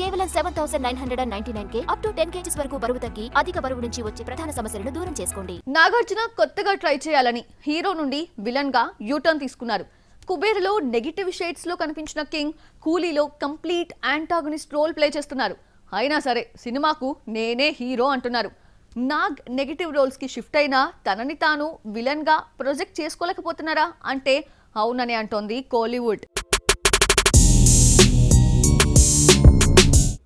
కేవలం 7,999K up to 10 kgs వరకు బరువు తగ్గి అధిక బరువు నుంచి వచ్చే ప్రధాన సమస్యలను దూరం చేసుకోండి. నాగార్జున కొత్తగా ట్రై చేయాలని హీరో నుండి విలన్ గా యూటర్న్ తీసుకున్నారు. కుబేర్లో నెగిటివ్ షేడ్స్ లో కనిపించిన కింగ్ కూలీలో కంప్లీట్ యాంటాగనిస్ట్ రోల్ ప్లే చేస్తున్నారు. అయినా సరే సినిమాకు నేనే హీరో అంటున్నారు. నాగ్ నెగిటివ్ రోల్స్ కి షిఫ్ట్ అయినా తనని తాను విలన్ గా ప్రొజెక్ట్ చేసుకోలేకపోతున్నారా అంటే అవునని అంటోంది కోలీవుడ్.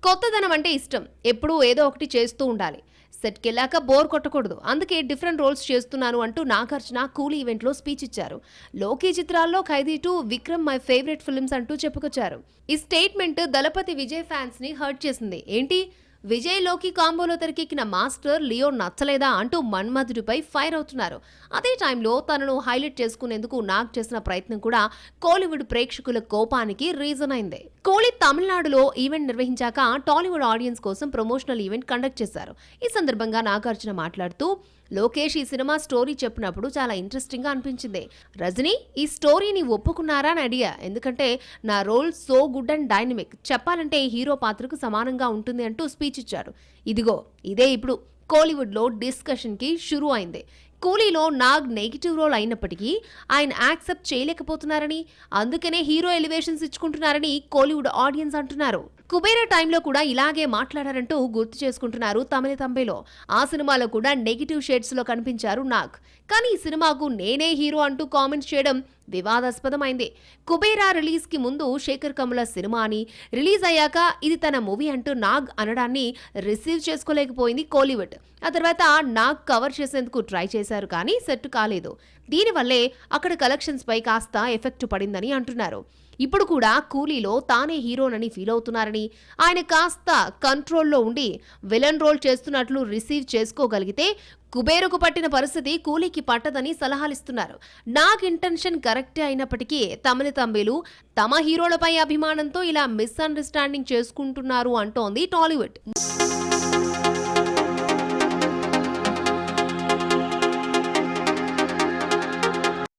కొత్తదనం అంటే ఇష్టం. ఎప్పుడూ ఏదో ఒకటి చేస్తూ ఉండాలి. సెట్కి వెళ్ళాక బోర్ కొట్టకూడదు. అందుకే డిఫరెంట్ రోల్స్ చేస్తున్నాను అంటూ నాగార్జున కూలీ ఈవెంట్లో స్పీచ్ ఇచ్చారు. లోకీ చిత్రాల్లో ఖైదీ 2, విక్రమ్ మై ఫేవరెట్ ఫిల్మ్స్ అంటూ చెప్పుకొచ్చారు. ఈ స్టేట్మెంట్ దళపతి విజయ్ ఫ్యాన్స్ ని హర్ట్ చేసింది. ఏంటి విజయ్ లోకి కాంబోలో తెరకెక్కిన మాస్టర్ లియో నచ్చలేదా అంటూ మన్మధుడిపై ఫైర్ అవుతున్నారు. అదే టైంలో తనను హైలైట్ చేసుకునేందుకు నాగ్ చేసిన ప్రయత్నం కూడా కోలీవుడ్ ప్రేక్షకుల కోపానికి రీజన్ అయింది. కోహ్లీ తమిళనాడులో ఈవెంట్ నిర్వహించాక టాలీవుడ్ ఆడియన్స్ కోసం ప్రమోషనల్ ఈవెంట్ కండక్ట్ చేశారు. ఈ సందర్భంగా నాగార్జున మాట్లాడుతూ లోకేష్ ఈ సినిమా స్టోరీ చెప్పినప్పుడు చాలా ఇంట్రెస్టింగ్ గా అనిపించింది. రజనీ ఈ స్టోరీని ఒప్పుకున్నారా అని అడిగా. ఎందుకంటే నా role so good and dynamic, చెప్పాలంటే హీరో పాత్రకు సమానంగా ఉంటుంది అంటూ స్పీచ్ ఇచ్చారు. ఇదిగో ఇదే ఇప్పుడు కోలీవుడ్ లో డిస్కషన్ కి షురూ అయింది. కూలీలో నాగ్ నెగిటివ్ రోల్ అయినప్పటికీ ఆయన యాక్సెప్ట్ చేయలేకపోతున్నారని, అందుకనే హీరో ఎలివేషన్స్ ఇచ్చుకుంటున్నారని కోలీవుడ్ ఆడియన్స్ అంటున్నారు. కుబేరా టైంలో కూడా ఇలాగే మాట్లాడారంటూ గుర్తు చేసుకుంటున్నారు తమిళ తంబేలో. ఆ సినిమాలో కూడా నెగిటివ్ షేడ్స్ లో కనిపించారు నాగ్. కానీ ఈ సినిమాకు నేనే హీరో అంటూ కామెంట్స్ చేయడం వివాదాస్పదమైంది. కుబేరా రిలీజ్ కి ముందు శేఖర్ కమ్ముల సినిమా అని, రిలీజ్ అయ్యాక ఇది తన మూవీ అంటూ నాగ్ అనడాన్ని రిసీవ్ చేసుకోలేకపోయింది కోలీవుడ్. ఆ తర్వాత నాగ్ కవర్ చేసేందుకు ట్రై చేశారు కానీ సెట్ కాలేదు. దీనివల్లే అక్కడ కలెక్షన్స్ పై కాస్త ఎఫెక్ట్ పడిందని అంటున్నారు. ఇప్పుడు కూడా కూలీలో తానే హీరోనని ఫీల్ అవుతున్నారని, ఆయన కాస్త కంట్రోల్లో ఉండి విలన్ రోల్ చేస్తున్నట్లు రిసీవ్ చేసుకోగలిగితే కుబేరుకు పట్టిన పరిస్థితి కూలీకి పట్టదని సలహాలిస్తున్నారు. నాగ్ ఇంటెన్షన్ కరెక్టే అయినప్పటికీ తమిళ తంబేలు తమ హీరోలపై అభిమానంతో ఇలా మిస్అండర్స్టాండింగ్ చేసుకుంటున్నారు అంటోంది టాలీవుడ్.